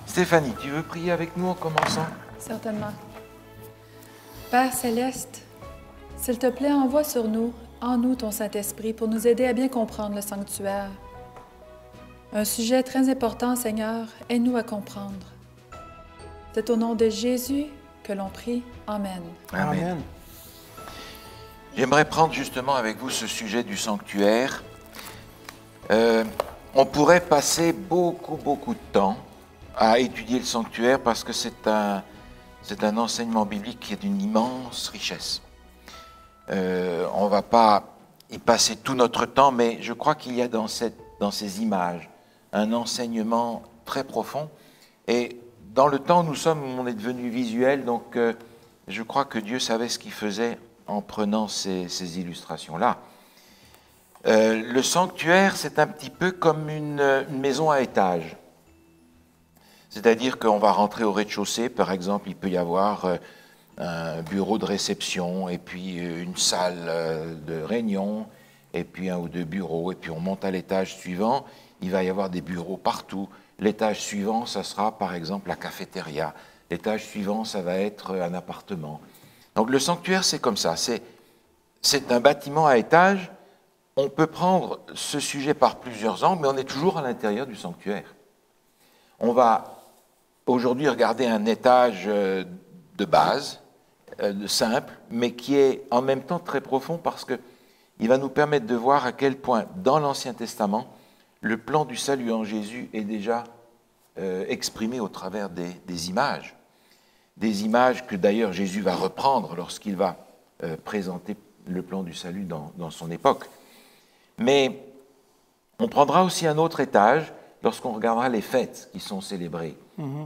Stéphanie, tu veux prier avec nous en commençant? Certainement. Père céleste, s'il te plaît, envoie sur nous, en nous, ton Saint-Esprit pour nous aider à bien comprendre le sanctuaire. Un sujet très important, Seigneur, aide-nous à comprendre. C'est au nom de Jésus que l'on prie. Amen. Amen. J'aimerais prendre justement avec vous ce sujet du sanctuaire. On pourrait passer beaucoup de temps à étudier le sanctuaire parce que c'est un enseignement biblique qui est d'une immense richesse. On ne va pas y passer tout notre temps, mais je crois qu'il y a dans ces images un enseignement très profond. Et dans le temps où on est devenu visuel, donc je crois que Dieu savait ce qu'il faisait en prenant ces illustrations-là. Le sanctuaire, c'est un petit peu comme une maison à étages. C'est-à-dire qu'on va rentrer au rez-de-chaussée, par exemple, il peut y avoir un bureau de réception, et puis une salle de réunion, et puis 1 ou 2 bureaux, et puis on monte à l'étage suivant, il va y avoir des bureaux partout. L'étage suivant, ça sera par exemple la cafétéria. L'étage suivant, ça va être un appartement. Donc le sanctuaire, c'est comme ça, c'est un bâtiment à étages. On peut prendre ce sujet par plusieurs angles, mais on est toujours à l'intérieur du sanctuaire. On va aujourd'hui regarder un étage de base, simple, mais qui est en même temps très profond parce qu'il va nous permettre de voir à quel point, dans l'Ancien Testament, le plan du salut en Jésus est déjà exprimé au travers des images. Des images que d'ailleurs Jésus va reprendre lorsqu'il va présenter le plan du salut dans son époque. Mais on prendra aussi un autre étage lorsqu'on regardera les fêtes qui sont célébrées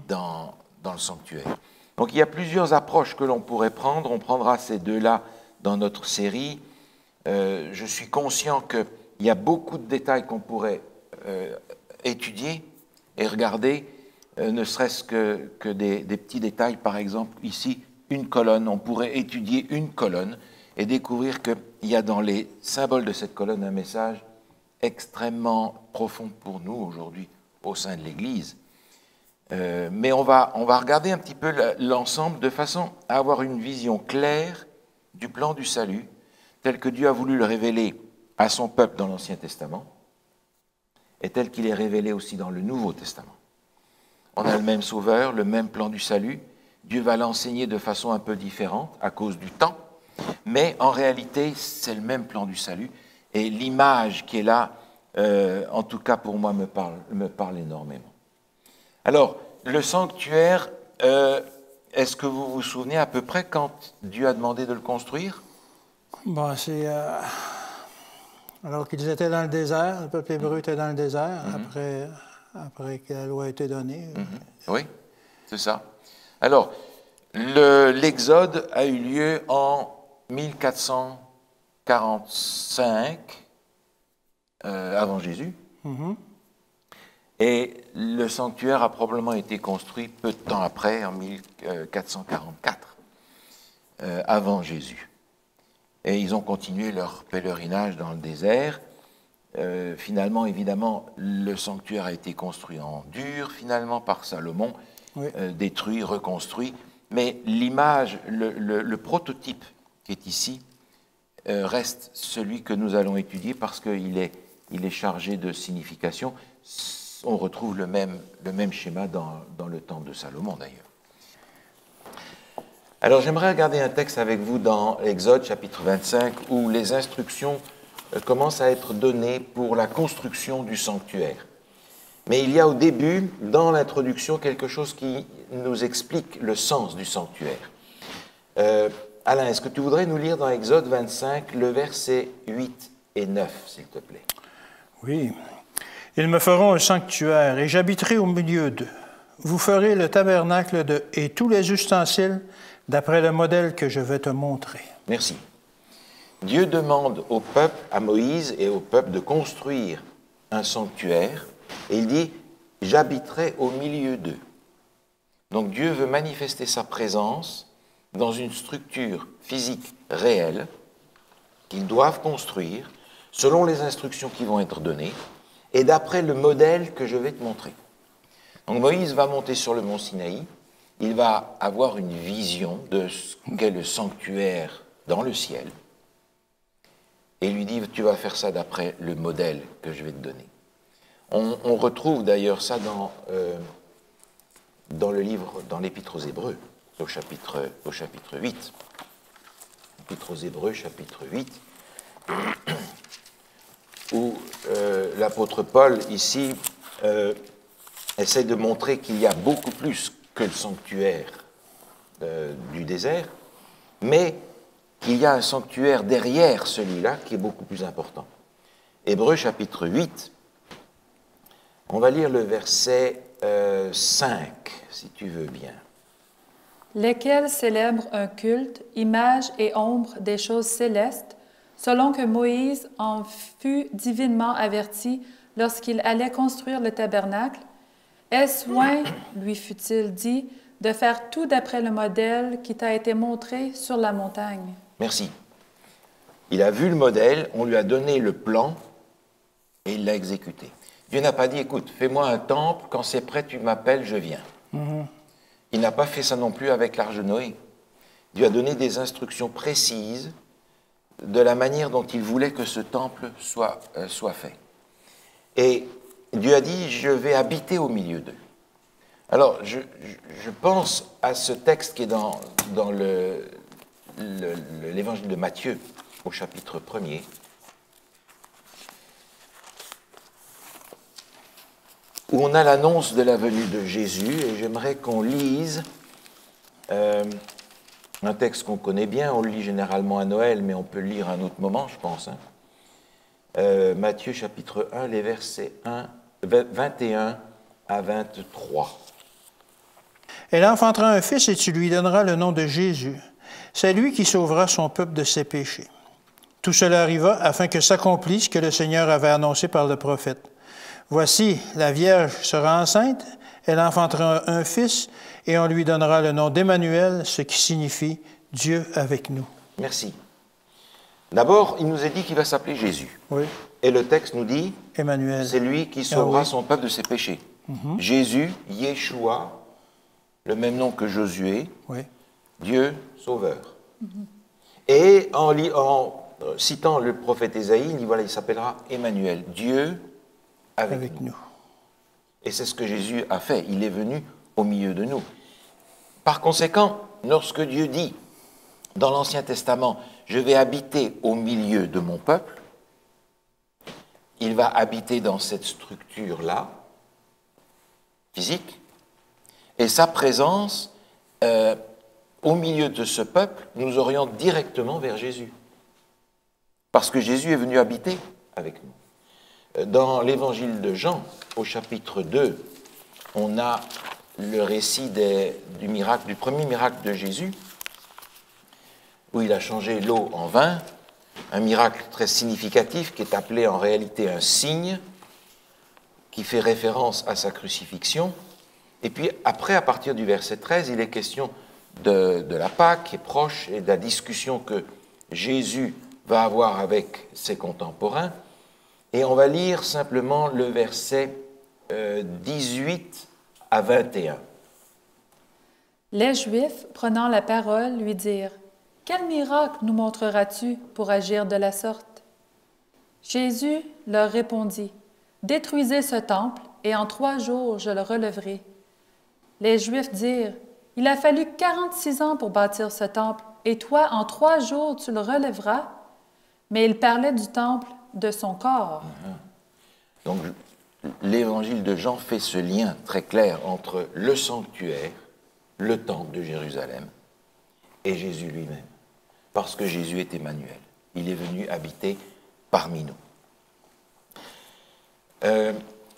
dans le sanctuaire. Donc il y a plusieurs approches que l'on pourrait prendre. On prendra ces deux-là dans notre série. Je suis conscient qu'il y a beaucoup de détails qu'on pourrait étudier et regarder, ne serait-ce que des petits détails. Par exemple, ici, une colonne. On pourrait étudier une colonne et découvrir qu'il y a dans les symboles de cette colonne un message extrêmement profond pour nous aujourd'hui au sein de l'Église. Mais on va regarder un petit peu l'ensemble de façon à avoir une vision claire du plan du salut tel que Dieu a voulu le révéler à son peuple dans l'Ancien Testament et tel qu'il est révélé aussi dans le Nouveau Testament. On a le même Sauveur, le même plan du salut. Dieu va l'enseigner de façon un peu différente à cause du temps, mais en réalité, c'est le même plan du salut. Et l'image qui est là, en tout cas pour moi, me parle énormément. Alors, le sanctuaire, est-ce que vous vous souvenez à peu près quand Dieu a demandé de le construire? Bon, c'est... alors qu'ils étaient dans le désert, le peuple hébreu était dans le désert, après que la loi a été donnée. Oui, c'est ça. Alors, l'Exode a eu lieu en 1445 avant Jésus. Et le sanctuaire a probablement été construit peu de temps après, en 1444, avant Jésus. Et ils ont continué leur pèlerinage dans le désert. Finalement, évidemment, le sanctuaire a été construit en dur, finalement, par Salomon, détruit, reconstruit. Mais l'image, le prototype qui est ici, reste celui que nous allons étudier parce qu'il est chargé de signification. On retrouve le même schéma dans le temps de Salomon, d'ailleurs. Alors, j'aimerais regarder un texte avec vous dans Exode, chapitre 25, où les instructions commencent à être données pour la construction du sanctuaire. Mais il y a au début, dans l'introduction, quelque chose qui nous explique le sens du sanctuaire. Alain, est-ce que tu voudrais nous lire dans Exode 25 le verset 8 et 9, s'il te plaît? Oui. « Ils me feront un sanctuaire, et j'habiterai au milieu d'eux. Vous ferez le tabernacle et tous les ustensiles d'après le modèle que je vais te montrer. » Merci. Dieu demande au peuple, à Moïse et au peuple de construire un sanctuaire, et il dit « j'habiterai au milieu d'eux ». Donc Dieu veut manifester sa présence dans une structure physique réelle qu'ils doivent construire selon les instructions qui vont être données et d'après le modèle que je vais te montrer. Donc Moïse va monter sur le mont Sinaï, il va avoir une vision de ce qu'est le sanctuaire dans le ciel, et il lui dit, tu vas faire ça d'après le modèle que je vais te donner. On retrouve d'ailleurs ça dans le livre, dans l'Épître aux Hébreux, au chapitre 8. L'Épître aux Hébreux, chapitre 8, où l'apôtre Paul, ici, essaie de montrer qu'il y a beaucoup plus que le sanctuaire du désert, mais qu'il y a un sanctuaire derrière celui-là qui est beaucoup plus important. Hébreux, chapitre 8, on va lire le verset 5, si tu veux bien. Lesquels célèbrent un culte, image et ombre des choses célestes, selon que Moïse en fut divinement averti lorsqu'il allait construire le tabernacle, est-ce loin, lui fut-il dit, de faire tout d'après le modèle qui t'a été montré sur la montagne. Merci. Il a vu le modèle, on lui a donné le plan et il l'a exécuté. Dieu n'a pas dit, écoute, fais-moi un temple, quand c'est prêt, tu m'appelles, je viens. Il n'a pas fait ça non plus avec l'arche de Noé. Dieu a donné des instructions précises de la manière dont il voulait que ce temple soit fait. Et Dieu a dit, je vais habiter au milieu d'eux. Alors, je pense à ce texte qui est dans l'évangile de Matthieu, au chapitre 1er. Où on a l'annonce de la venue de Jésus, et j'aimerais qu'on lise un texte qu'on connaît bien, on le lit généralement à Noël, mais on peut le lire à un autre moment, je pense. Matthieu chapitre 1, les versets 21 à 23. Elle enfantera un fils et tu lui donneras le nom de Jésus. C'est lui qui sauvera son peuple de ses péchés. Tout cela arriva afin que s'accomplisse ce que le Seigneur avait annoncé par le prophète. Voici, la Vierge sera enceinte, elle enfantera un fils, et on lui donnera le nom d'Emmanuel, ce qui signifie Dieu avec nous. Merci. D'abord, il nous est dit qu'il va s'appeler Jésus. Oui. Et le texte nous dit, Emmanuel. C'est lui qui sauvera son peuple de ses péchés. Jésus, Yeshua, le même nom que Josué, Dieu sauveur. Et en citant le prophète Ésaïe, il dit, voilà, il s'appellera Emmanuel, Dieu avec nous. Et c'est ce que Jésus a fait, il est venu au milieu de nous. Par conséquent, lorsque Dieu dit dans l'Ancien Testament, je vais habiter au milieu de mon peuple, il va habiter dans cette structure-là, physique, et sa présence, au milieu de ce peuple, nous oriente directement vers Jésus. Parce que Jésus est venu habiter avec nous. Dans l'évangile de Jean, au chapitre 2, on a le récit du premier miracle de Jésus, où il a changé l'eau en vin, un miracle très significatif qui est appelé en réalité un signe, qui fait référence à sa crucifixion. Et puis après, à partir du verset 13, il est question de la Pâque qui est proche et de la discussion que Jésus va avoir avec ses contemporains. Et on va lire simplement le verset 18 à 21. Les Juifs, prenant la parole, lui dirent, « Quel miracle nous montreras-tu pour agir de la sorte? » Jésus leur répondit, « Détruisez ce temple, et en 3 jours je le relèverai. » Les Juifs dirent, « Il a fallu 46 ans pour bâtir ce temple, et toi, en 3 jours, tu le relèveras? » Mais il parlait du temple de son corps. Donc, l'évangile de Jean fait ce lien très clair entre le sanctuaire, le temple de Jérusalem, et Jésus lui-même. Parce que Jésus est Emmanuel. Il est venu habiter parmi nous.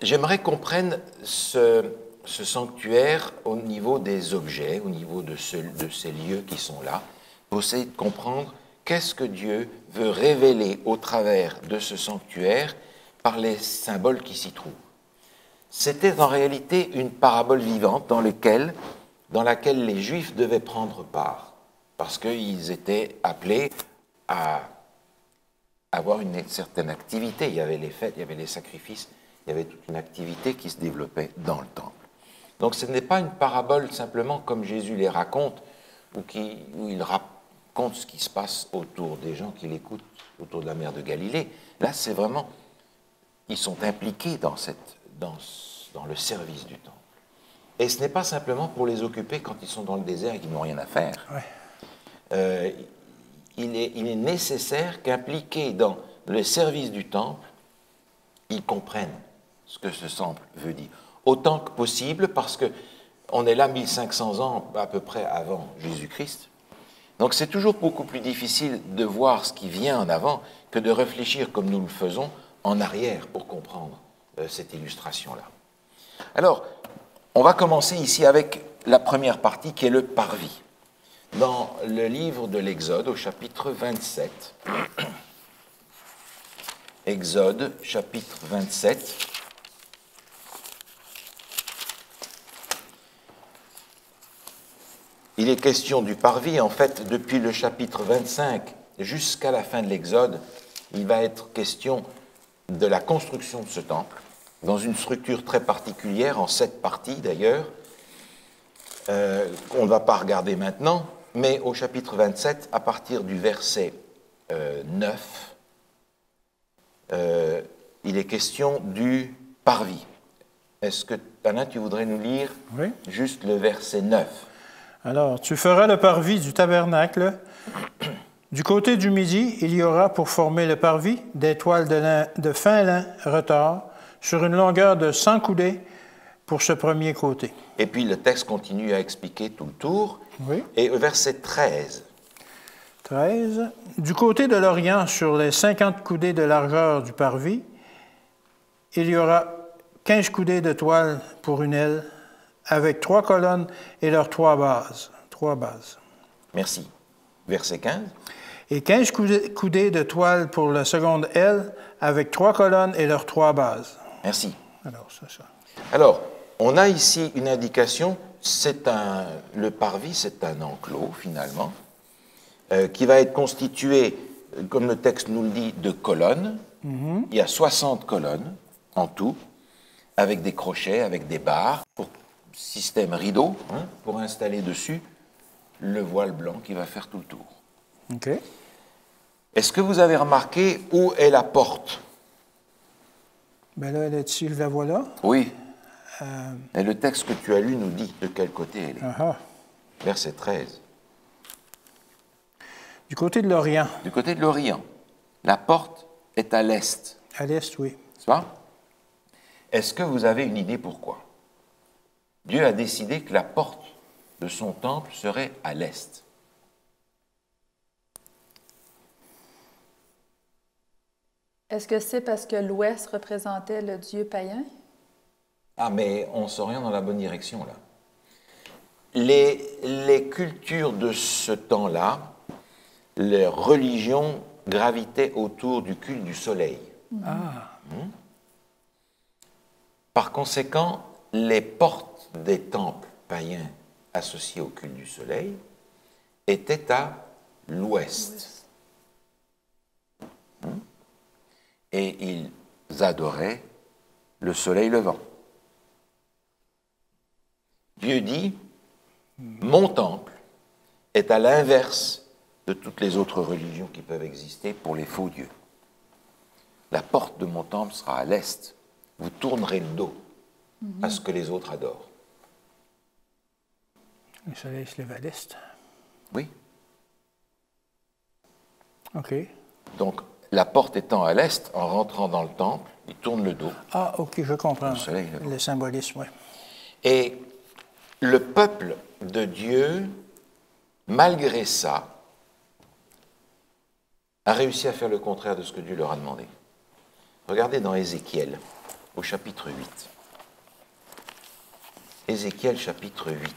J'aimerais qu'on prenne ce sanctuaire au niveau des objets, au niveau de ces lieux qui sont là, pour essayer de comprendre qu'est-ce que Dieu veut révéler au travers de ce sanctuaire par les symboles qui s'y trouvent. C'était en réalité une parabole vivante dans laquelle les Juifs devaient prendre part, parce qu'ils étaient appelés à avoir une certaine activité. Il y avait les fêtes, il y avait les sacrifices, il y avait toute une activité qui se développait dans le temple. Donc ce n'est pas une parabole simplement comme Jésus les raconte, où il raconte ce qui se passe autour des gens qui l'écoutent, autour de la mer de Galilée. Là, c'est vraiment, ils sont impliqués dans le service du temple. Et ce n'est pas simplement pour les occuper quand ils sont dans le désert et qu'ils n'ont rien à faire. Ouais. Il est nécessaire qu'impliqués dans le service du temple, ils comprennent ce que ce temple veut dire. Autant que possible, parce qu'on est là 1500 ans à peu près avant Jésus-Christ. Donc c'est toujours beaucoup plus difficile de voir ce qui vient en avant que de réfléchir comme nous le faisons en arrière pour comprendre cette illustration-là. Alors, on va commencer ici avec la première partie qui est le parvis. Dans le livre de l'Exode, au chapitre 27, Exode, chapitre 27, il est question du parvis. En fait, depuis le chapitre 25 jusqu'à la fin de l'Exode, il va être question de la construction de ce temple, dans une structure très particulière, en 7 parties d'ailleurs, qu'on ne va pas regarder maintenant, mais au chapitre 27, à partir du verset 9, il est question du parvis. Est-ce que, Alain, tu voudrais nous lire juste le verset 9? Alors, tu feras le parvis du tabernacle. Du côté du midi, il y aura pour former le parvis des toiles de fin lin retors sur une longueur de 100 coudées pour ce premier côté. Et puis le texte continue à expliquer tout le tour. Oui. Et au verset 13. 13. Du côté de l'Orient, sur les 50 coudées de largeur du parvis, il y aura 15 coudées de toile pour une aile, avec 3 colonnes et leurs 3 bases. 3 bases. Merci. Verset 15. Et 15 coudées de toile pour la seconde aile, avec 3 colonnes et leurs 3 bases. Merci. Alors, c'est ça. Alors, on a ici une indication, le parvis, c'est un enclos, finalement, qui va être constitué, comme le texte nous le dit, de colonnes. Il y a 60 colonnes en tout, avec des crochets, avec des barres, pour système rideau, pour installer dessus le voile blanc qui va faire tout le tour. OK. Est-ce que vous avez remarqué où est la porte? Bien là, elle est ici, je la vois là. Oui. Et le texte que tu as lu nous dit de quel côté elle est. Verset 13. Du côté de l'Orient. Du côté de l'Orient. La porte est à l'est. À l'est, oui. C'est ça? Est-ce que vous avez une idée pourquoi? Dieu a décidé que la porte de son temple serait à l'est. Est-ce que c'est parce que l'Ouest représentait le Dieu païen? Ah, mais on s'oriente dans la bonne direction, là. Les cultures de ce temps-là, les religions gravitaient autour du culte du soleil. Par conséquent, les portes des temples païens associés au culte du soleil étaient à l'ouest. Et ils adoraient le soleil levant. Dieu dit, mon temple est à l'inverse de toutes les autres religions qui peuvent exister pour les faux dieux. La porte de mon temple sera à l'est. Vous tournerez le dos à ce que les autres adorent. Le soleil se lève à l'est. Oui. OK. Donc, la porte étant à l'est, en rentrant dans le temple, il tourne le dos. Ah, OK, je comprends. Le soleil levant. Le symbolisme, oui. Et le peuple de Dieu, malgré ça, a réussi à faire le contraire de ce que Dieu leur a demandé. Regardez dans Ézéchiel, au chapitre 8. Ézéchiel, chapitre 8.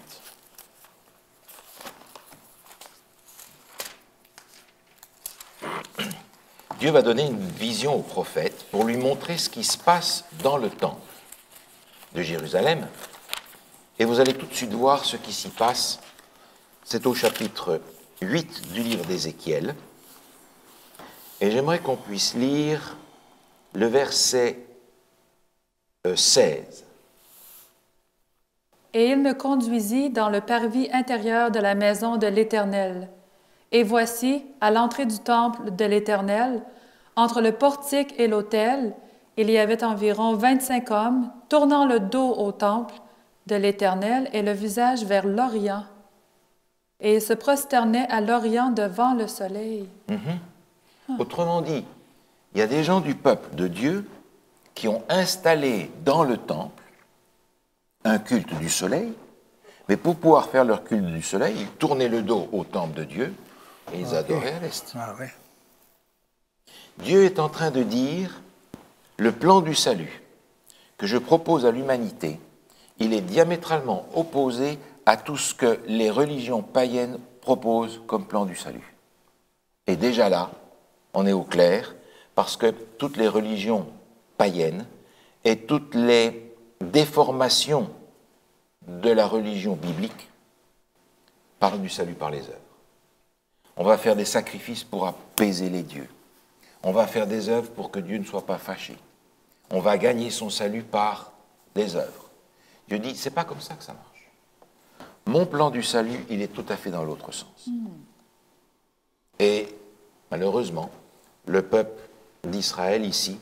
Dieu va donner une vision au prophète pour lui montrer ce qui se passe dans le temple de Jérusalem. Et vous allez tout de suite voir ce qui s'y passe. C'est au chapitre 8 du livre d'Ézéchiel. Et j'aimerais qu'on puisse lire le verset 16. Et il me conduisit dans le parvis intérieur de la maison de l'Éternel. Et voici, à l'entrée du temple de l'Éternel, entre le portique et l'autel, il y avait environ 25 hommes, tournant le dos au temple de l'Éternel et le visage vers l'Orient. Et ils se prosternaient à l'Orient devant le soleil. Autrement dit, il y a des gens du peuple de Dieu qui ont installé dans le temple un culte du soleil, mais pour pouvoir faire leur culte du soleil, ils tournaient le dos au temple de Dieu et ils adoraient à l'est. Ah, oui. Dieu est en train de dire, le plan du salut que je propose à l'humanité, il est diamétralement opposé à tout ce que les religions païennes proposent comme plan du salut. Et déjà là, on est au clair, parce que toutes les religions païennes et toutes les déformations de la religion biblique parlent du salut par les œuvres. On va faire des sacrifices pour apaiser les dieux. On va faire des œuvres pour que Dieu ne soit pas fâché. On va gagner son salut par les œuvres. Dieu dit, c'est pas comme ça que ça marche. Mon plan du salut, il est tout à fait dans l'autre sens. Et malheureusement, le peuple d'Israël ici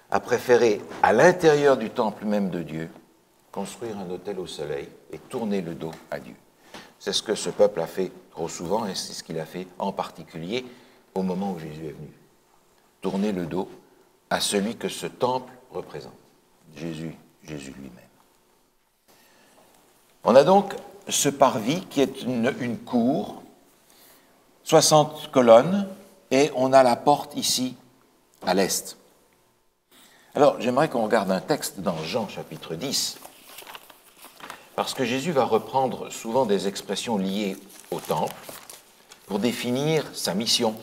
a préféré, à l'intérieur du temple même de Dieu, construire un autel au soleil et tourner le dos à Dieu. C'est ce que ce peuple a fait trop souvent et c'est ce qu'il a fait en particulier au moment où Jésus est venu. Tourner le dos à celui que ce temple représente, Jésus lui-même. On a donc ce parvis qui est une cour, 60 colonnes, et on a la porte ici, à l'est. Alors, j'aimerais qu'on regarde un texte dans Jean, chapitre 10, parce que Jésus va reprendre souvent des expressions liées au temple pour définir sa mission.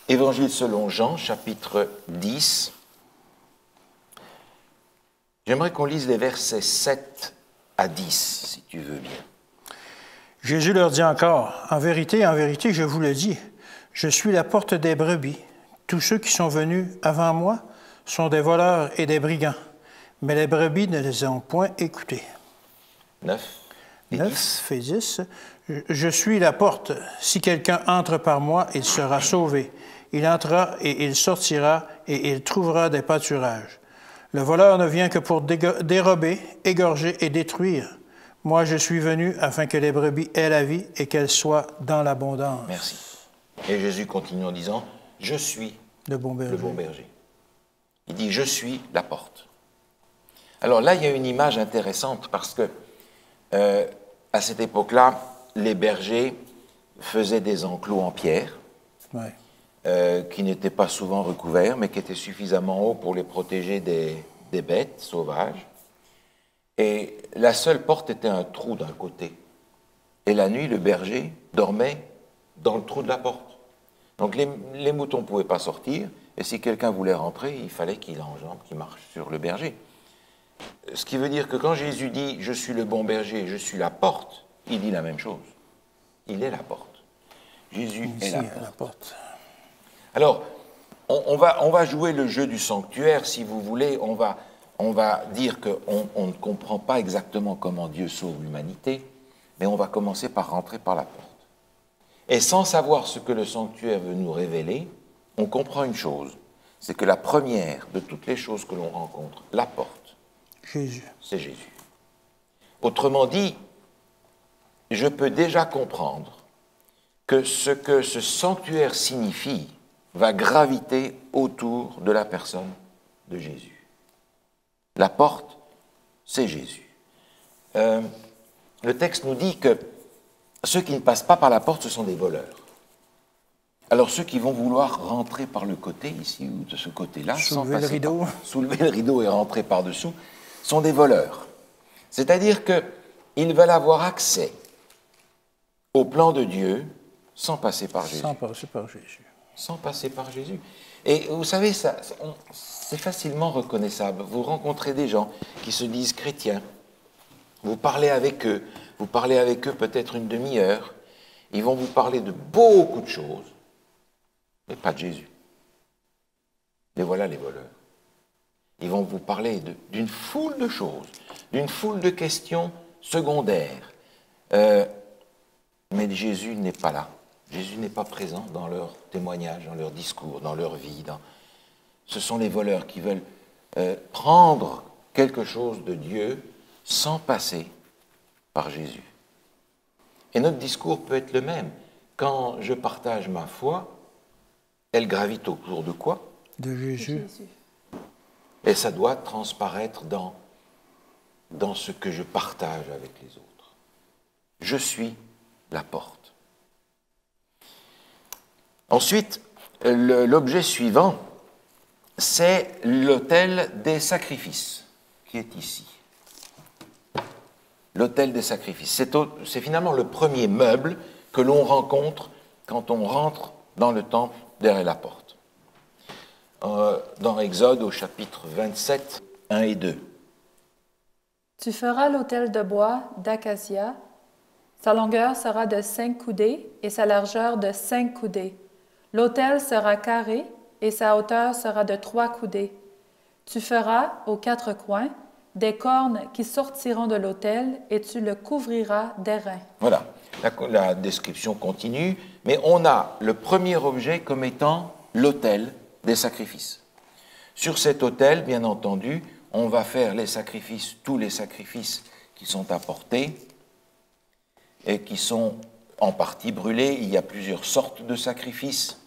Évangile selon Jean, chapitre 10. J'aimerais qu'on lise les versets 7 à 10, si tu veux bien. Jésus leur dit encore, en vérité, je vous le dis, je suis la porte des brebis. Tous ceux qui sont venus avant moi sont des voleurs et des brigands, mais les brebis ne les ont point écoutés. 9 et 9 et 10. Je suis la porte. Si quelqu'un entre par moi, il sera sauvé. Il entrera et il sortira et il trouvera des pâturages. Le voleur ne vient que pour dérober, égorger et détruire. Moi, je suis venu afin que les brebis aient la vie et qu'elles soient dans l'abondance. Merci. Et Jésus continue en disant, je suis le bon berger. Il dit, je suis la porte. Alors là, il y a une image intéressante parce que à cette époque-là, les bergers faisaient des enclos en pierre, qui n'étaient pas souvent recouverts, mais qui étaient suffisamment hauts pour les protéger des bêtes sauvages. Et la seule porte était un trou d'un côté. Et la nuit, le berger dormait dans le trou de la porte. Donc les moutons ne pouvaient pas sortir, et si quelqu'un voulait rentrer, il fallait qu'il enjambe, qu'il marche sur le berger. Ce qui veut dire que quand Jésus dit « je suis le bon berger, je suis la porte », il dit la même chose. Il est la porte. Jésus est la porte. Alors, on va jouer le jeu du sanctuaire, si vous voulez. On va dire qu'on ne comprend pas exactement comment Dieu sauve l'humanité, mais on va commencer par rentrer par la porte. Et sans savoir ce que le sanctuaire veut nous révéler, on comprend une chose, c'est que la première de toutes les choses que l'on rencontre, la porte, c'est Jésus. Autrement dit, je peux déjà comprendre que ce sanctuaire signifie va graviter autour de la personne de Jésus. La porte, c'est Jésus. Le texte nous dit que ceux qui ne passent pas par la porte, ce sont des voleurs. Alors ceux qui vont vouloir rentrer par le côté, ici ou de ce côté-là, soulever le rideau et rentrer par-dessous, sont des voleurs. C'est-à-dire qu'ils veulent avoir accès au plan de Dieu sans passer par Jésus. Sans passer par Jésus. Et vous savez, c'est facilement reconnaissable. Vous rencontrez des gens qui se disent chrétiens. Vous parlez avec eux peut-être une demi-heure. Ils vont vous parler de beaucoup de choses, mais pas de Jésus. Et voilà les voleurs. Ils vont vous parler d'une foule de choses, d'une foule de questions secondaires. Mais Jésus n'est pas là. Jésus n'est pas présent dans leur témoignage, dans leur discours, dans leur vie. Ce sont les voleurs qui veulent prendre quelque chose de Dieu sans passer par Jésus. Et notre discours peut être le même. Quand je partage ma foi, elle gravite autour de quoi? De Jésus. Et ça doit transparaître dans ce que je partage avec les autres. Je suis la porte. Ensuite, l'objet suivant, c'est l'autel des sacrifices, qui est ici. L'autel des sacrifices. C'est finalement le premier meuble que l'on rencontre quand on rentre dans le temple derrière la porte. Dans Exode, au chapitre 27, 1 et 2. Tu feras l'autel de bois d'acacia. Sa longueur sera de 5 coudées et sa largeur de 5 coudées. L'autel sera carré et sa hauteur sera de 3 coudées. Tu feras, aux 4 coins, des cornes qui sortiront de l'autel et tu le couvriras d'airain. Voilà, la description continue, mais on a le premier objet comme étant l'autel des sacrifices. Sur cet autel, bien entendu, on va faire les sacrifices, tous les sacrifices qui sont apportés et qui sont en partie brûlés. Il y a plusieurs sortes de sacrifices,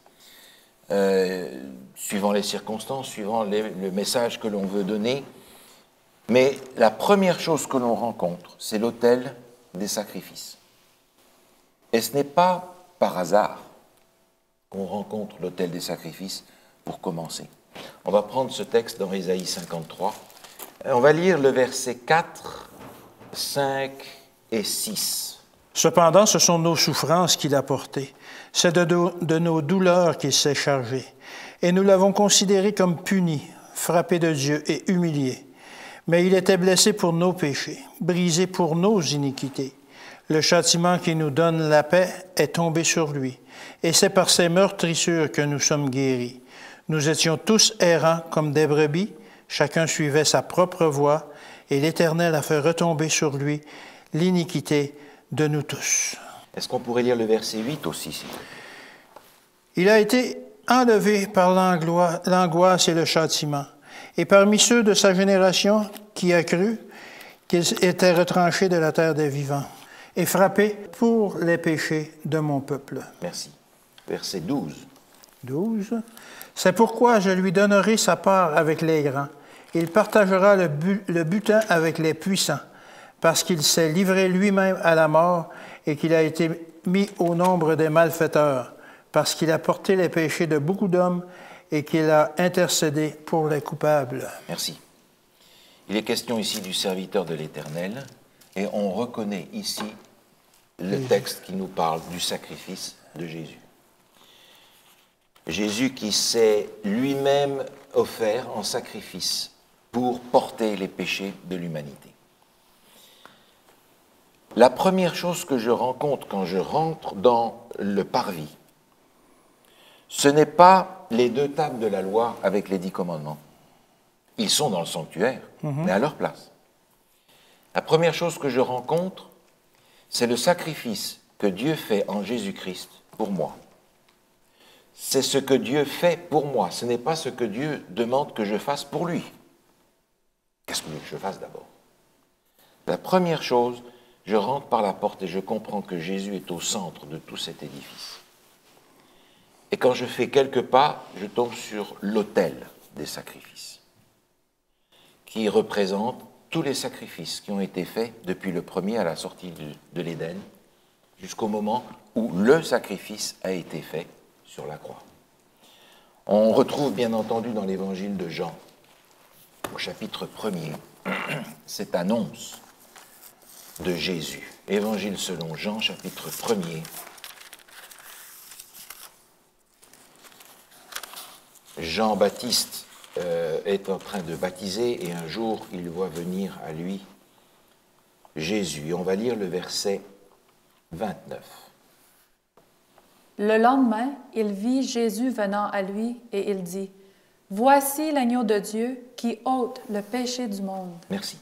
suivant les circonstances, suivant le message que l'on veut donner. Mais la première chose que l'on rencontre, c'est l'autel des sacrifices. Et ce n'est pas par hasard qu'on rencontre l'autel des sacrifices pour commencer. On va prendre ce texte dans Ésaïe 53. On va lire le verset 4, 5 et 6. Cependant, ce sont nos souffrances qu'il a portées. C'est de nos douleurs qu'il s'est chargé. Et nous l'avons considéré comme puni, frappé de Dieu et humilié. Mais il était blessé pour nos péchés, brisé pour nos iniquités. Le châtiment qui nous donne la paix est tombé sur lui. Et c'est par ses meurtrissures que nous sommes guéris. Nous étions tous errants comme des brebis, chacun suivait sa propre voie, et l'Éternel a fait retomber sur lui l'iniquité de nous tous. Est-ce qu'on pourrait lire le verset 8 aussi, s'il vous plaît? Il a été enlevé par l'angoisse et le châtiment. Et parmi ceux de sa génération qui a cru qu'il était retranché de la terre des vivants et frappé pour les péchés de mon peuple. Merci. Verset 12. 12. C'est pourquoi je lui donnerai sa part avec les grands. Il partagera le butin avec les puissants, parce qu'il s'est livré lui-même à la mort et qu'il a été mis au nombre des malfaiteurs, parce qu'il a porté les péchés de beaucoup d'hommes et qu'il a intercédé pour les coupables. Merci. Il est question ici du serviteur de l'Éternel, et on reconnaît ici le texte qui nous parle du sacrifice de Jésus. Jésus qui s'est lui-même offert en sacrifice pour porter les péchés de l'humanité. La première chose que je rencontre quand je rentre dans le parvis, ce n'est pas les 2 tables de la loi avec les 10 commandements. Ils sont dans le sanctuaire, mais à leur place. La première chose que je rencontre, c'est le sacrifice que Dieu fait en Jésus-Christ pour moi. C'est ce que Dieu fait pour moi. Ce n'est pas ce que Dieu demande que je fasse pour lui. Qu'est-ce que je fasse d'abord? La première chose, je rentre par la porte et je comprends que Jésus est au centre de tout cet édifice. Et quand je fais quelques pas, je tombe sur l'autel des sacrifices, qui représente tous les sacrifices qui ont été faits depuis le premier à la sortie de l'Éden, jusqu'au moment où le sacrifice a été fait sur la croix. On retrouve bien entendu dans l'évangile de Jean, au chapitre 1er, cette annonce de Jésus. Évangile selon Jean, chapitre 1er. Jean-Baptiste est en train de baptiser et un jour il voit venir à lui Jésus. On va lire le verset 29. Le lendemain, il vit Jésus venant à lui et il dit, « Voici l'agneau de Dieu qui ôte le péché du monde. » Merci.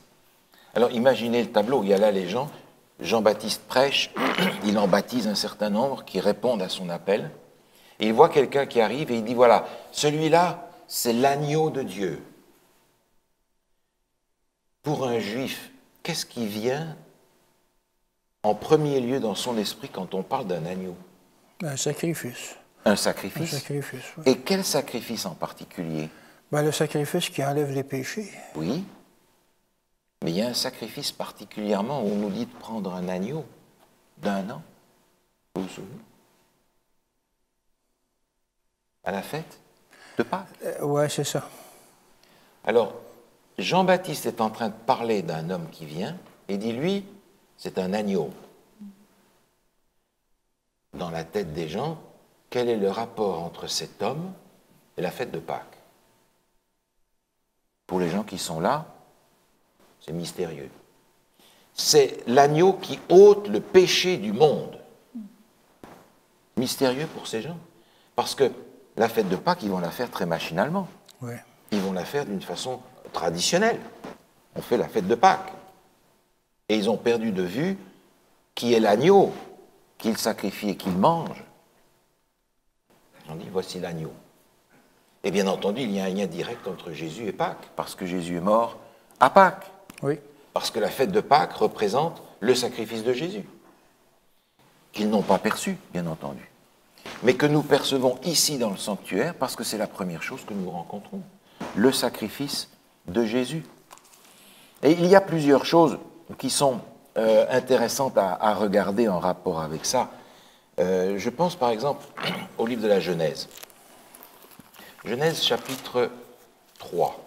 Alors imaginez le tableau, il y a là les gens, Jean-Baptiste prêche, il en baptise un certain nombre qui répondent à son appel, et il voit quelqu'un qui arrive et il dit, voilà, celui-là, c'est l'agneau de Dieu. Pour un juif, qu'est-ce qui vient en premier lieu dans son esprit quand on parle d'un agneau? Un sacrifice. Un sacrifice. Un sacrifice, oui. Et quel sacrifice en particulier? Ben, le sacrifice qui enlève les péchés. Oui. Mais il y a un sacrifice particulièrement où on nous dit de prendre un agneau d'1 an. Vous vous souvenez? À la fête de Pâques. Oui, c'est ça. Alors, Jean-Baptiste est en train de parler d'un homme qui vient et dit, lui, c'est un agneau. Dans la tête des gens, quel est le rapport entre cet homme et la fête de Pâques? Pour les gens qui sont là, c'est mystérieux. C'est l'agneau qui ôte le péché du monde. Mystérieux pour ces gens. Parce que la fête de Pâques, ils vont la faire très machinalement. Oui. Ils vont la faire d'une façon traditionnelle. On fait la fête de Pâques. Et ils ont perdu de vue qui est l'agneau qu'ils sacrifient et qu'ils mangent. On dit, voici l'agneau. Et bien entendu, il y a un lien direct entre Jésus et Pâques, parce que Jésus est mort à Pâques. Oui. Parce que la fête de Pâques représente le sacrifice de Jésus, qu'ils n'ont pas perçu, bien entendu, mais que nous percevons ici dans le sanctuaire, parce que c'est la première chose que nous rencontrons, le sacrifice de Jésus. Et il y a plusieurs choses qui sont intéressantes à regarder en rapport avec ça. Je pense par exemple au livre de la Genèse. Genèse chapitre 3.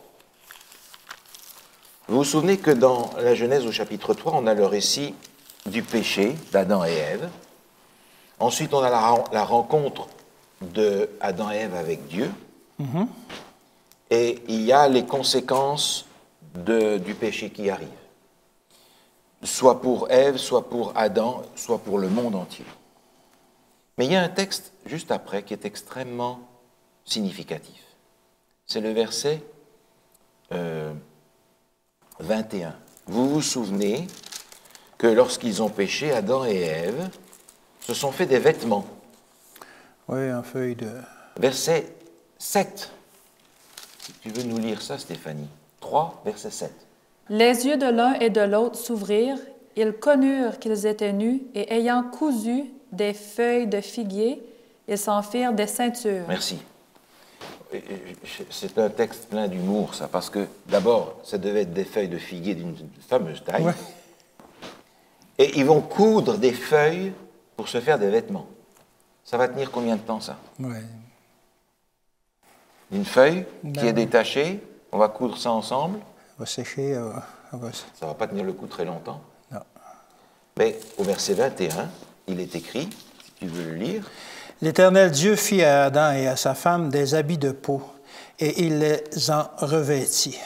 Vous vous souvenez que dans la Genèse au chapitre 3, on a le récit du péché d'Adam et Ève. Ensuite, on a la rencontre de Adam et Ève avec Dieu. Mm-hmm. Et il y a les conséquences du péché qui arrive. Soit pour Ève, soit pour Adam, soit pour le monde entier. Mais il y a un texte juste après qui est extrêmement significatif. C'est le verset 21. Vous vous souvenez que lorsqu'ils ont péché, Adam et Ève se sont fait des vêtements. Oui, en feuille de... Verset 7. Si tu veux nous lire ça, Stéphanie. 3, verset 7. Les yeux de l'un et de l'autre s'ouvrirent, ils connurent qu'ils étaient nus, et ayant cousu des feuilles de figuier, ils s'en firent des ceintures. Merci. C'est un texte plein d'humour, ça, parce que d'abord, ça devait être des feuilles de figuier d'une fameuse taille. Ouais. Et ils vont coudre des feuilles pour se faire des vêtements. Ça va tenir combien de temps, ça? Oui. Une feuille qui Ben est oui. détachée, on va coudre ça ensemble. Elle va sécher, elle va... Ça ne va pas tenir le coup très longtemps. Non. Mais au verset 21, il est écrit, si tu veux le lire, L'Éternel Dieu fit à Adam et à sa femme des habits de peau, et il les en revêtit.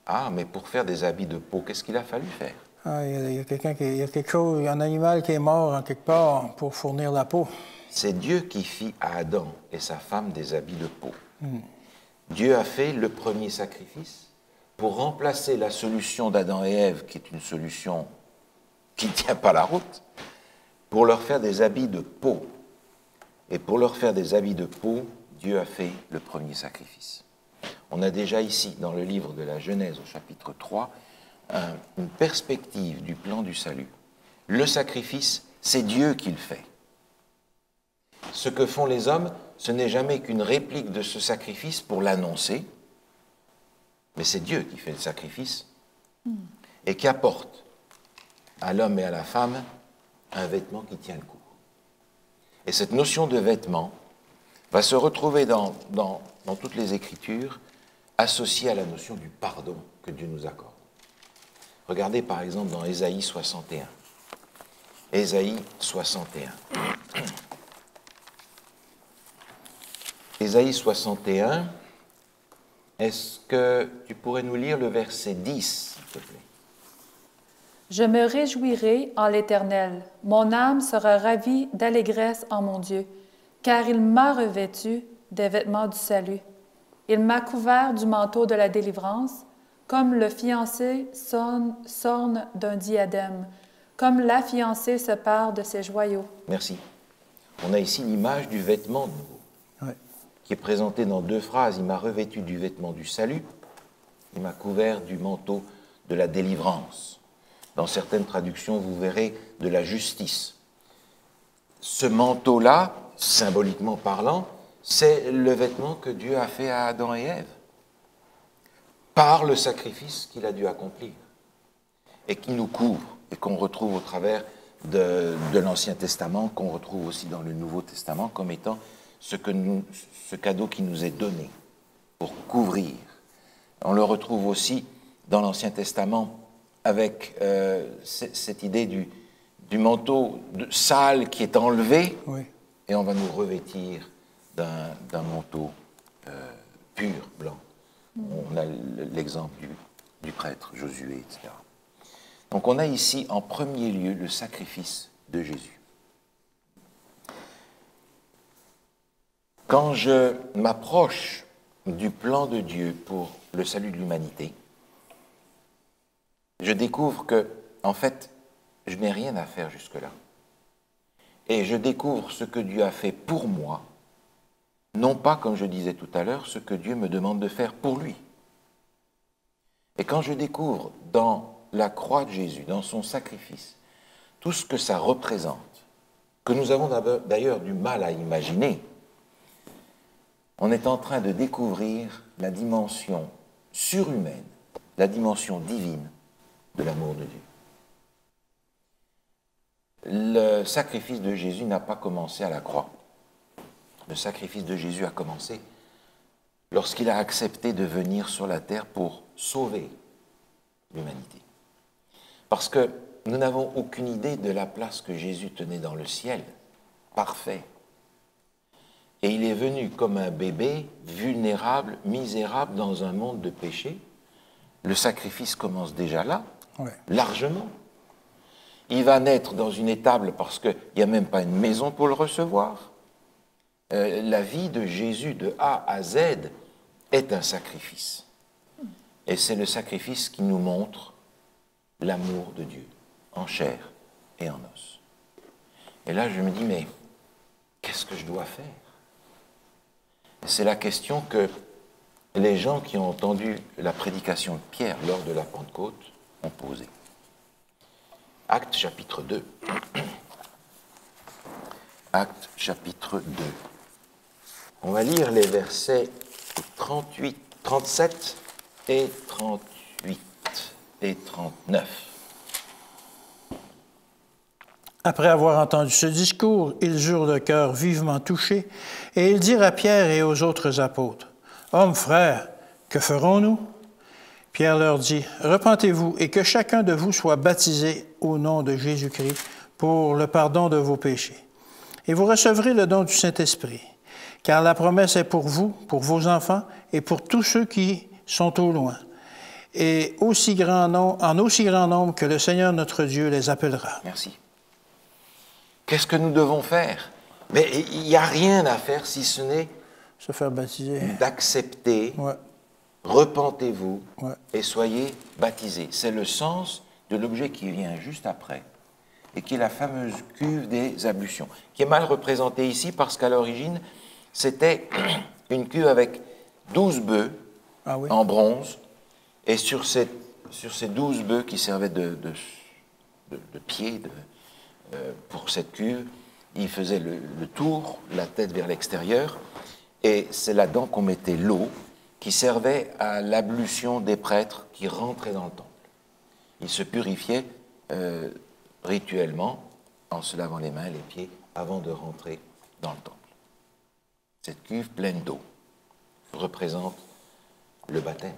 ah, mais pour faire des habits de peau, qu'est-ce qu'il a fallu faire? Ah, il y a quelque chose, un animal qui est mort en quelque part pour fournir la peau. C'est Dieu qui fit à Adam et sa femme des habits de peau. Dieu a fait le premier sacrifice pour remplacer la solution d'Adam et Ève, qui est une solution qui ne tient pas la route, pour leur faire des habits de peau. Et pour leur faire des habits de peau, Dieu a fait le premier sacrifice. On a déjà ici, dans le livre de la Genèse, au chapitre 3, une perspective du plan du salut. Le sacrifice, c'est Dieu qui le fait. Ce que font les hommes, ce n'est jamais qu'une réplique de ce sacrifice pour l'annoncer, mais c'est Dieu qui fait le sacrifice et qui apporte à l'homme et à la femme un vêtement qui tient le coup. Et cette notion de vêtement va se retrouver dans toutes les Écritures associée à la notion du pardon que Dieu nous accorde. Regardez par exemple dans Ésaïe 61. Ésaïe 61. Ésaïe 61, est-ce que tu pourrais nous lire le verset 10, s'il te plaît? Je me réjouirai en l'Éternel. Mon âme sera ravie d'allégresse en mon Dieu, car il m'a revêtu des vêtements du salut. Il m'a couvert du manteau de la délivrance. comme le fiancé s'orne d'un diadème, comme la fiancée se pare de ses joyaux. Merci. On a ici l'image du vêtement nouveau, Ouais. qui est présentée dans 2 phrases. Il m'a revêtu du vêtement du salut, il m'a couvert du manteau de la délivrance. Dans certaines traductions, vous verrez de la justice. Ce manteau-là, symboliquement parlant, c'est le vêtement que Dieu a fait à Adam et Ève, par le sacrifice qu'il a dû accomplir, et qui nous couvre, et qu'on retrouve au travers de l'Ancien Testament, qu'on retrouve aussi dans le Nouveau Testament, comme étant ce cadeau qui nous est donné pour couvrir. On le retrouve aussi dans l'Ancien Testament avec cette idée du manteau sale qui est enlevé, Oui. et on va nous revêtir d'un manteau pur, blanc. On a l'exemple du prêtre Josué, etc. Donc on a ici en premier lieu le sacrifice de Jésus. Quand je m'approche du plan de Dieu pour le salut de l'humanité, je découvre que, en fait, je n'ai rien à faire jusque-là. Et je découvre ce que Dieu a fait pour moi, non pas, comme je disais tout à l'heure, ce que Dieu me demande de faire pour lui. Et quand je découvre dans la croix de Jésus, dans son sacrifice, tout ce que ça représente, que nous avons d'ailleurs du mal à imaginer, on est en train de découvrir la dimension surhumaine, la dimension divine de l'amour de Dieu. Le sacrifice de Jésus n'a pas commencé à la croix. Le sacrifice de Jésus a commencé lorsqu'il a accepté de venir sur la terre pour sauver l'humanité. Parce que nous n'avons aucune idée de la place que Jésus tenait dans le ciel, parfait. Et il est venu comme un bébé, vulnérable, misérable, dans un monde de péché. Le sacrifice commence déjà là, Ouais. largement. Il va naître dans une étable parce qu'il n'y a même pas une maison pour le recevoir. La vie de Jésus de A à Z est un sacrifice. Et c'est le sacrifice qui nous montre l'amour de Dieu, en chair et en os. Et là, je me dis, mais qu'est-ce que je dois faire? C'est la question que les gens qui ont entendu la prédication de Pierre lors de la Pentecôte ont posée. Actes chapitre 2. Actes chapitre 2. On va lire les versets 38, 37 et 38 et 39. Après avoir entendu ce discours, ils eurent le cœur vivement touché, et ils dirent à Pierre et aux autres apôtres, « Hommes, frères, que ferons-nous? » Pierre leur dit, « Repentez-vous et que chacun de vous soit baptisé au nom de Jésus-Christ pour le pardon de vos péchés. Et vous recevrez le don du Saint-Esprit, car la promesse est pour vous, pour vos enfants et pour tous ceux qui sont au loin, et en aussi grand nombre que le Seigneur notre Dieu les appellera. » Merci. Qu'est-ce que nous devons faire? Mais il n'y a rien à faire si ce n'est Se faire baptiser. d'accepter, Ouais. repentez-vous Ouais. et soyez baptisés. C'est le sens de l'objet qui vient juste après, et qui est la fameuse cuve des ablutions, qui est mal représentée ici parce qu'à l'origine, c'était une cuve avec 12 bœufs Ah oui. en bronze, et sur ces 12 bœufs qui servaient de pied pour cette cuve, il faisait le tour, la tête vers l'extérieur, et c'est là-dedans qu'on mettait l'eau qui servait à l'ablution des prêtres qui rentraient dans le temple. Ils se purifiaient rituellement en se lavant les mains et les pieds avant de rentrer dans le temple. Cette cuve pleine d'eau représente le baptême.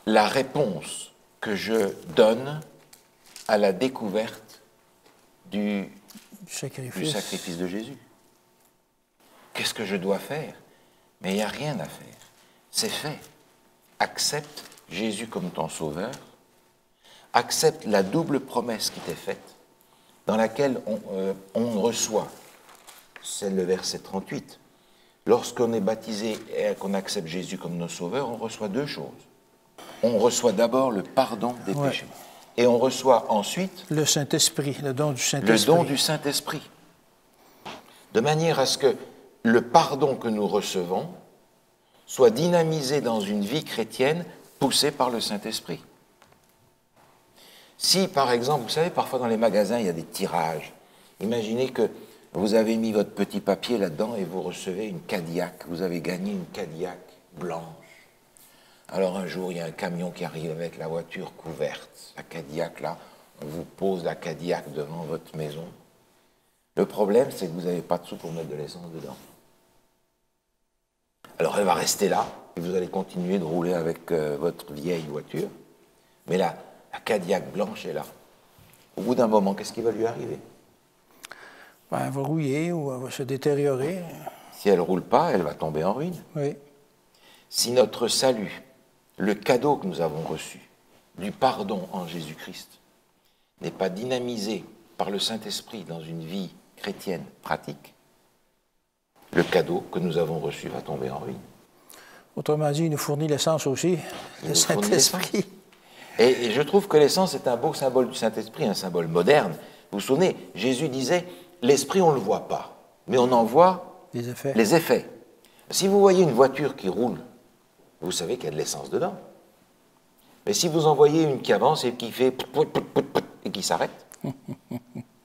La réponse que je donne à la découverte du sacrifice de Jésus. Qu'est-ce que je dois faire? Mais il n'y a rien à faire. C'est fait. Accepte Jésus comme ton sauveur. Accepte la double promesse qui t'est faite, dans laquelle on reçoit, c'est le verset 38, lorsqu'on est baptisé et qu'on accepte Jésus comme notre sauveur, on reçoit deux choses. On reçoit d'abord le pardon des Ouais. péchés. Et on reçoit ensuite Le Saint-Esprit, le don du le Saint-Esprit. don du Saint-Esprit. De manière à ce que le pardon que nous recevons soit dynamisé dans une vie chrétienne poussée par le Saint-Esprit. Si, par exemple, vous savez, parfois dans les magasins, il y a des tirages. Imaginez que vous avez mis votre petit papier là-dedans et vous recevez une Cadillac. Vous avez gagné une Cadillac blanche. Alors un jour, il y a un camion qui arrive avec la voiture couverte. La Cadillac, là, on vous pose la Cadillac devant votre maison. Le problème, c'est que vous n'avez pas de sous pour mettre de l'essence dedans. Alors elle va rester là, et vous allez continuer de rouler avec votre vieille voiture. Mais là, la Cadillac blanche est là. Au bout d'un moment, qu'est-ce qui va lui arriver? Ben, elle va rouiller ou elle va se détériorer. Si elle ne roule pas, elle va tomber en ruine. Oui. Si notre salut, le cadeau que nous avons reçu, du pardon en Jésus-Christ, n'est pas dynamisé par le Saint-Esprit dans une vie chrétienne pratique, le cadeau que nous avons reçu va tomber en ruine. Autrement dit, il nous fournit l'essence aussi, Il le nous fournit Saint-Esprit. Et je trouve que l'essence est un beau symbole du Saint-Esprit, un symbole moderne. Vous vous souvenez, Jésus disait, l'Esprit on ne le voit pas, mais on en voit Les effets. les effets. Si vous voyez une voiture qui roule, vous savez qu'il y a de l'essence dedans. Mais si vous en voyez une qui avance et qui fait pout, pout, pout, pout, et qui s'arrête,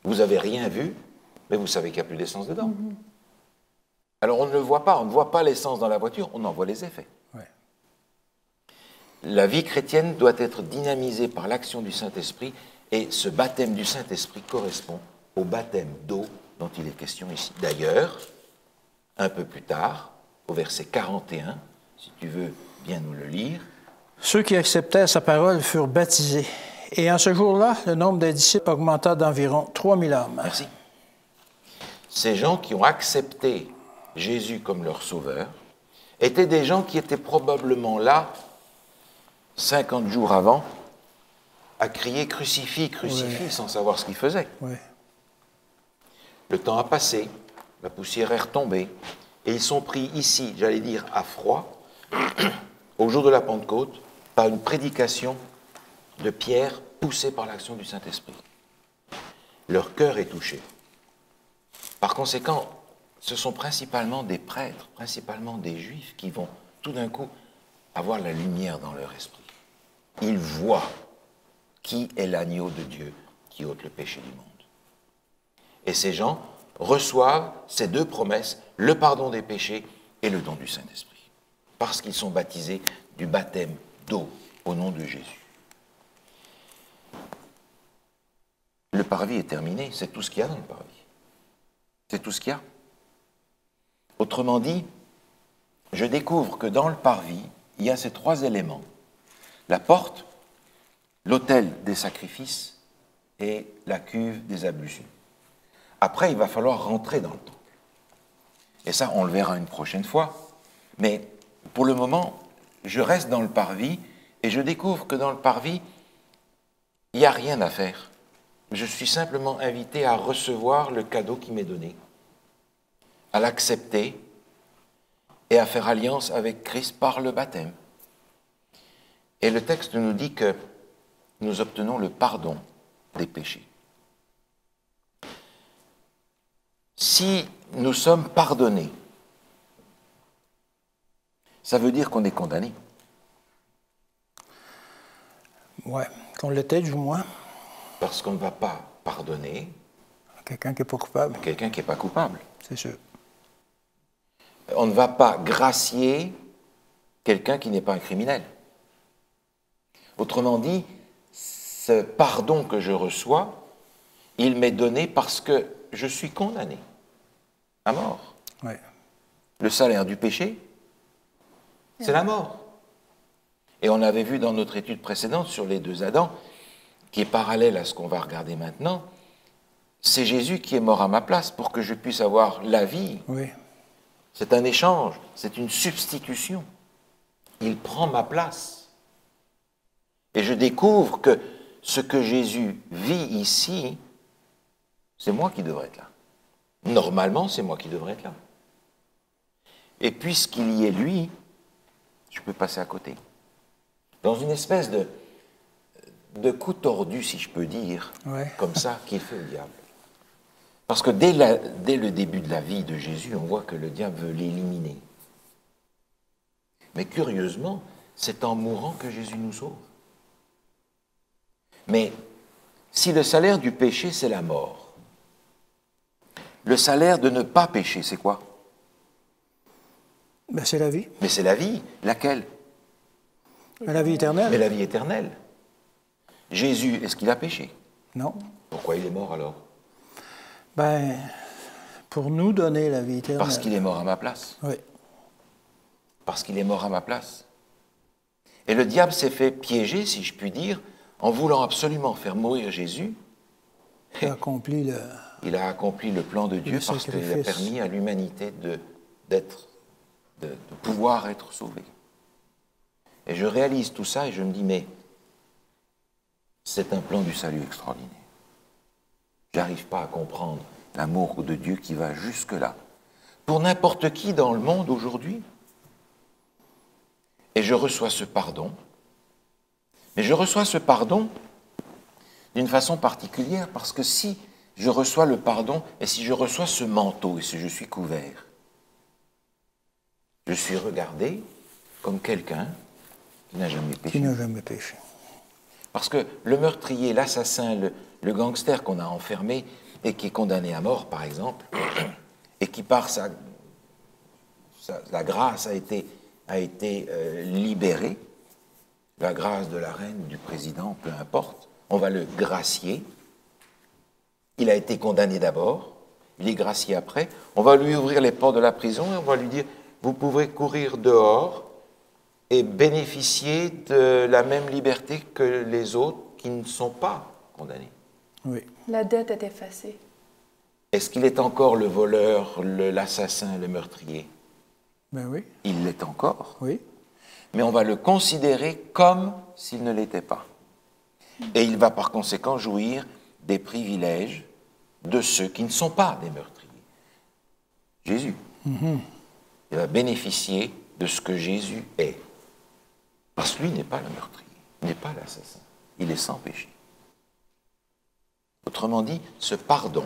vous n'avez rien vu, mais vous savez qu'il n'y a plus d'essence dedans. Alors on ne le voit pas, on ne voit pas l'essence dans la voiture, on en voit les effets. Ouais. La vie chrétienne doit être dynamisée par l'action du Saint-Esprit et ce baptême du Saint-Esprit correspond au baptême d'eau dont il est question ici. D'ailleurs, un peu plus tard, au verset 41, si tu veux bien nous le lire, Ceux qui acceptèrent sa parole furent baptisés. Et en ce jour-là, le nombre des disciples augmenta d'environ 3000 âmes. merci. Ces gens qui ont accepté Jésus comme leur sauveur étaient des gens qui étaient probablement là 50 jours avant à crier crucifie, crucifie, Ouais. sans savoir ce qu'ils faisaient. Oui. Le temps a passé, la poussière est retombée, et ils sont pris ici, j'allais dire à froid, au jour de la Pentecôte, par une prédication de Pierre poussée par l'action du Saint-Esprit. Leur cœur est touché. Par conséquent, ce sont principalement des prêtres, principalement des juifs qui vont tout d'un coup avoir la lumière dans leur esprit. Ils voient qui est l'agneau de Dieu qui ôte le péché du monde. Et ces gens reçoivent ces deux promesses, le pardon des péchés et le don du Saint-Esprit, parce qu'ils sont baptisés du baptême d'eau au nom de Jésus. Le parvis est terminé, c'est tout ce qu'il y a dans le parvis. C'est tout ce qu'il y a. Autrement dit, je découvre que dans le parvis, il y a ces trois éléments. La porte, l'autel des sacrifices et la cuve des ablutions. Après, il va falloir rentrer dans le temple. Et ça, on le verra une prochaine fois. Mais pour le moment, je reste dans le parvis et je découvre que dans le parvis, il n'y a rien à faire. Je suis simplement invité à recevoir le cadeau qui m'est donné, à l'accepter et à faire alliance avec Christ par le baptême. Et le texte nous dit que nous obtenons le pardon des péchés. Si nous sommes pardonnés, ça veut dire qu'on est condamné. Oui, qu'on l'était du moins. Parce qu'on ne va pas pardonner Quelqu'un qui n'est pas coupable, quelqu'un qui n'est pas coupable. c'est sûr. On ne va pas gracier quelqu'un qui n'est pas un criminel. Autrement dit, ce pardon que je reçois, il m'est donné parce que je suis condamné à mort. Oui. Le salaire du péché, c'est la mort. Et on avait vu dans notre étude précédente sur les deux Adams, qui est parallèle à ce qu'on va regarder maintenant, c'est Jésus qui est mort à ma place pour que je puisse avoir la vie. Oui. C'est un échange, c'est une substitution. Il prend ma place. Et je découvre que ce que Jésus vit ici, c'est moi qui devrais être là. Normalement, c'est moi qui devrais être là. Et puisqu'il y est lui, je peux passer à côté. dans une espèce de coup tordu, si je peux dire, Ouais. comme ça, qu'il fait au diable. Parce que dès le début de la vie de Jésus, on voit que le diable veut l'éliminer. Mais curieusement, c'est en mourant que Jésus nous sauve. Mais si le salaire du péché, c'est la mort, le salaire de ne pas pécher, c'est quoi? Ben, c'est la vie. Mais c'est la vie. Laquelle? Ben, la vie éternelle. Mais la vie éternelle. Jésus, est-ce qu'il a péché? Non. Pourquoi il est mort alors? Ben, pour nous donner la vie éternelle. Parce qu'il est mort à ma place. Oui. Parce qu'il est mort à ma place. Et le diable s'est fait piéger, si je puis dire, en voulant absolument faire mourir Jésus. Il a accompli le... Il a accompli le plan de Dieu parce qu'il a sacrifice. permis à l'humanité de pouvoir être sauvée. Et je réalise tout ça et je me dis, mais c'est un plan du salut extraordinaire. Je n'arrive pas à comprendre l'amour de Dieu qui va jusque-là. Pour n'importe qui dans le monde aujourd'hui. Et je reçois ce pardon. Mais je reçois ce pardon d'une façon particulière parce que si je reçois le pardon et si je reçois ce manteau et si je suis couvert, je suis regardé comme quelqu'un qui n'a jamais péché. Qui n'a jamais péché. Parce que le meurtrier, l'assassin, le gangster qu'on a enfermé et qui est condamné à mort, par exemple, et qui par la grâce a été libéré, la grâce de la reine, du président, peu importe, on va le gracier. Il a été condamné d'abord, il est gracié après, on va lui ouvrir les portes de la prison et on va lui dire, vous pouvez courir dehors et bénéficier de la même liberté que les autres qui ne sont pas condamnés. Oui. La dette est effacée. Est-ce qu'il est encore le voleur, l'assassin, le meurtrier? Ben oui. Il l'est encore. Oui. Mais on va le considérer comme s'il ne l'était pas. Et il va par conséquent jouir des privilèges de ceux qui ne sont pas des meurtriers. Jésus. Il va bénéficier de ce que Jésus est. Parce que lui n'est pas le meurtrier, n'est pas l'assassin. Il est sans péché. Autrement dit, ce pardon,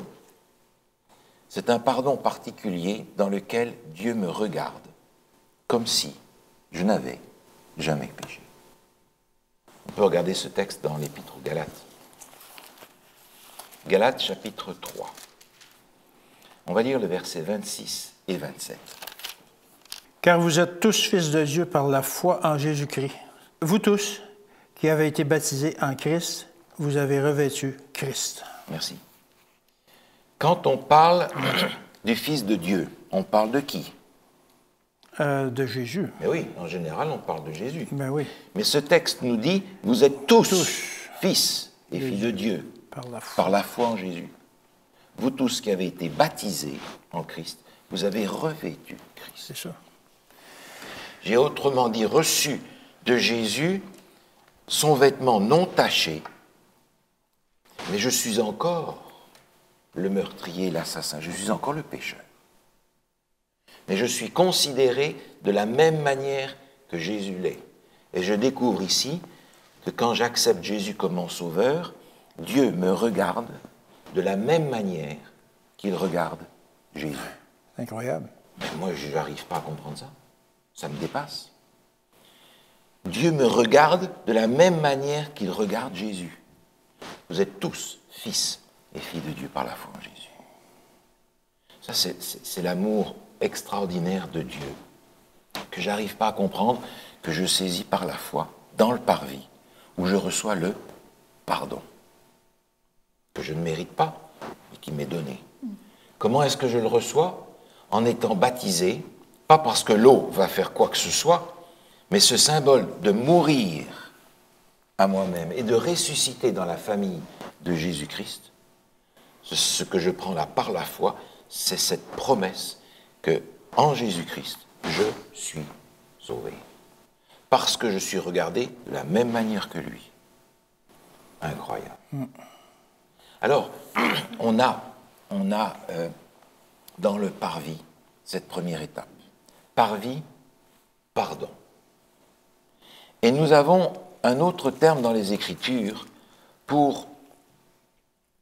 c'est un pardon particulier dans lequel Dieu me regarde comme si je n'avais jamais péché. On peut regarder ce texte dans l'Épître aux Galates. Galates chapitre 3. On va lire le verset 26 et 27. Car vous êtes tous fils de Dieu par la foi en Jésus-Christ. Vous tous, qui avez été baptisés en Christ, vous avez revêtu Christ. Merci. Quand on parle du Fils de Dieu, on parle de qui? De Jésus. Mais oui, en général, on parle de Jésus. Ben oui. Mais ce texte nous dit, vous êtes tous fils et filles de Dieu Par la foi. en Jésus. Vous tous qui avez été baptisés en Christ, vous avez revêtu Christ. C'est ça. J'ai autrement dit reçu de Jésus son vêtement non taché, mais je suis encore le meurtrier, l'assassin, je suis encore le pécheur. Mais je suis considéré de la même manière que Jésus l'est. Et je découvre ici que quand j'accepte Jésus comme mon sauveur, Dieu me regarde de la même manière qu'il regarde Jésus. Incroyable. Mais moi, je n'arrive pas à comprendre ça. Ça me dépasse. Dieu me regarde de la même manière qu'il regarde Jésus. Vous êtes tous fils et filles de Dieu par la foi en Jésus. Ça, c'est l'amour extraordinaire de Dieu, que j'arrive pas à comprendre, que je saisis par la foi, dans le parvis, où je reçois le pardon, que je ne mérite pas, et qui m'est donné. Comment est-ce que je le reçois? En étant baptisé, pas parce que l'eau va faire quoi que ce soit, mais ce symbole de mourir à moi-même et de ressusciter dans la famille de Jésus-Christ, ce que je prends là par la foi, c'est cette promesse que en Jésus-Christ, je suis sauvé. Parce que je suis regardé de la même manière que lui. Incroyable. Alors, on a dans le parvis cette première étape. Parvis, pardon. Et nous avons un autre terme dans les Écritures pour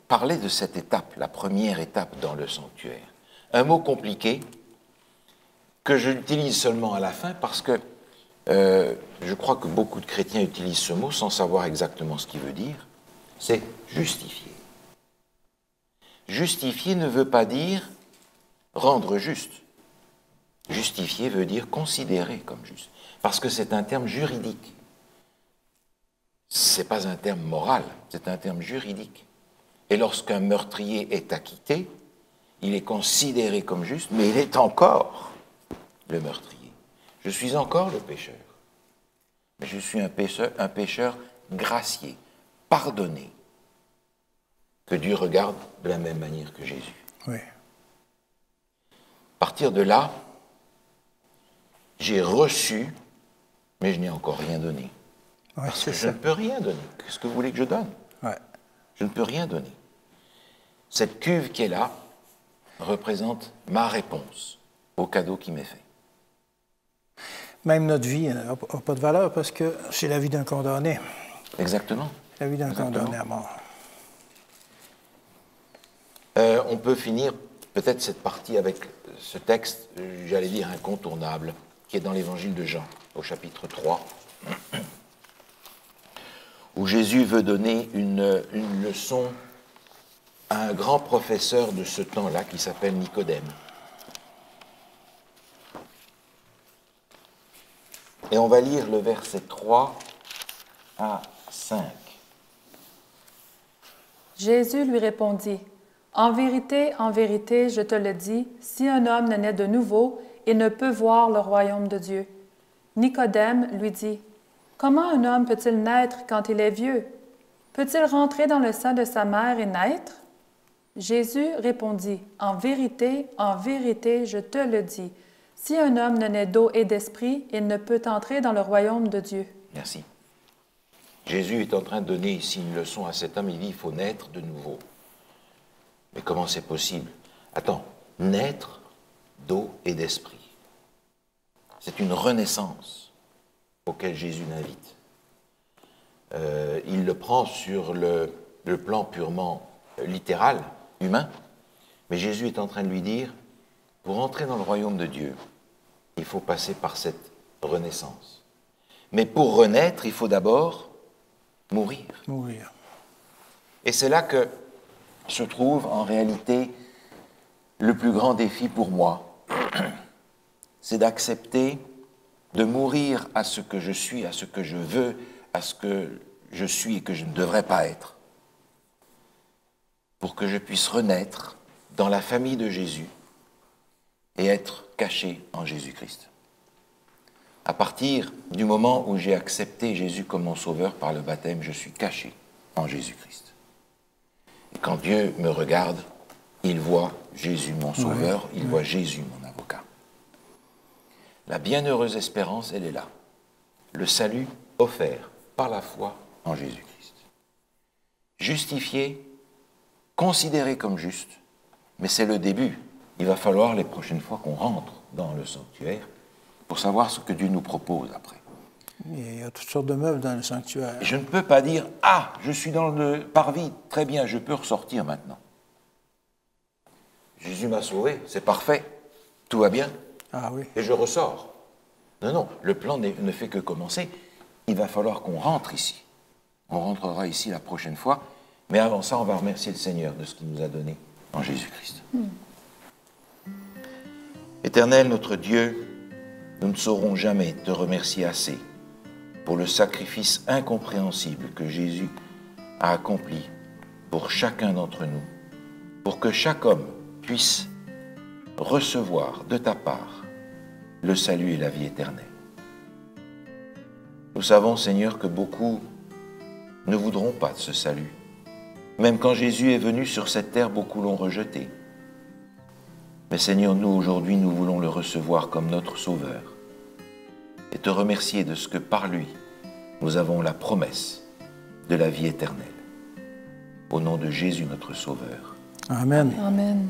parler de cette étape, la première étape dans le sanctuaire. Un mot compliqué que je l'utilise seulement à la fin parce que je crois que beaucoup de chrétiens utilisent ce mot sans savoir exactement ce qu'il veut dire. C'est justifier. Justifier ne veut pas dire rendre juste. Justifier veut dire considérer comme juste. Parce que c'est un terme juridique. Ce n'est pas un terme moral, c'est un terme juridique. Et lorsqu'un meurtrier est acquitté, il est considéré comme juste, mais il est encore le meurtrier. Je suis encore le pécheur. Mais je suis un pécheur gracié, pardonné, que Dieu regarde de la même manière que Jésus. Oui. À partir de là, j'ai reçu, mais je n'ai encore rien donné. Ouais, Parce que c'est je ça. ne peux rien donner. Qu'est-ce que vous voulez que je donne? Ouais. Je ne peux rien donner. Cette cuve qui est là représente ma réponse au cadeau qui m'est fait. Même notre vie n'a pas de valeur parce que c'est la vie d'un condamné. Exactement. La vie d'un Exactement. condamné à mort. On peut finir peut-être cette partie avec ce texte, j'allais dire incontournable, qui est dans l'évangile de Jean, au chapitre 3, où Jésus veut donner une leçon à un grand professeur de ce temps-là qui s'appelle Nicodème. Et on va lire le verset 3 à 5. Jésus lui répondit, « en vérité, je te le dis, si un homme ne naît de nouveau, il ne peut voir le royaume de Dieu. » Nicodème lui dit, « Comment un homme peut-il naître quand il est vieux? Peut-il rentrer dans le sein de sa mère et naître? » Jésus répondit, « en vérité, je te le dis, si un homme ne naît d'eau et d'esprit, il ne peut entrer dans le royaume de Dieu. » Merci. Jésus est en train de donner ici une leçon à cet homme. Il dit, il faut naître de nouveau. Mais comment c'est possible? Attends, naître d'eau et d'esprit. C'est une renaissance auquel Jésus l'invite. Il le prend sur le plan purement littéral, humain, mais Jésus est en train de lui dire, pour entrer dans le royaume de Dieu, il faut passer par cette renaissance. Mais pour renaître, il faut d'abord mourir. Mourir. Et c'est là que se trouve en réalité le plus grand défi pour moi. C'est d'accepter de mourir à ce que je suis, à ce que je veux, à ce que je suis et que je ne devrais pas être. Pour que je puisse renaître dans la famille de Jésus et être caché en Jésus-Christ. À partir du moment où j'ai accepté Jésus comme mon sauveur par le baptême, je suis caché en Jésus-Christ. Et quand Dieu me regarde, il voit Jésus mon sauveur, il voit Jésus mon avocat. La bienheureuse espérance, elle est là. Le salut offert par la foi en Jésus-Christ. Justifié, considéré comme juste, mais c'est le début. Il va falloir les prochaines fois qu'on rentre dans le sanctuaire pour savoir ce que Dieu nous propose après. Il y a toutes sortes de meubles dans le sanctuaire. Je ne peux pas dire « Ah, je suis dans le parvis, très bien, je peux ressortir maintenant. » Jésus m'a sauvé, c'est parfait, tout va bien, Ah oui. et je ressors. Non, non, le plan ne fait que commencer. Il va falloir qu'on rentre ici. On rentrera ici la prochaine fois, mais avant ça, on va remercier le Seigneur de ce qu'il nous a donné en Jésus-Christ. Éternel, notre Dieu, nous ne saurons jamais te remercier assez pour le sacrifice incompréhensible que Jésus a accompli pour chacun d'entre nous, pour que chaque homme puisse recevoir de ta part le salut et la vie éternelle. Nous savons, Seigneur, que beaucoup ne voudront pas de ce salut. Même quand Jésus est venu sur cette terre, beaucoup l'ont rejeté. Mais Seigneur, nous, aujourd'hui, nous voulons le recevoir comme notre Sauveur et te remercier de ce que par lui, nous avons la promesse de la vie éternelle. Au nom de Jésus, notre Sauveur. Amen. Amen.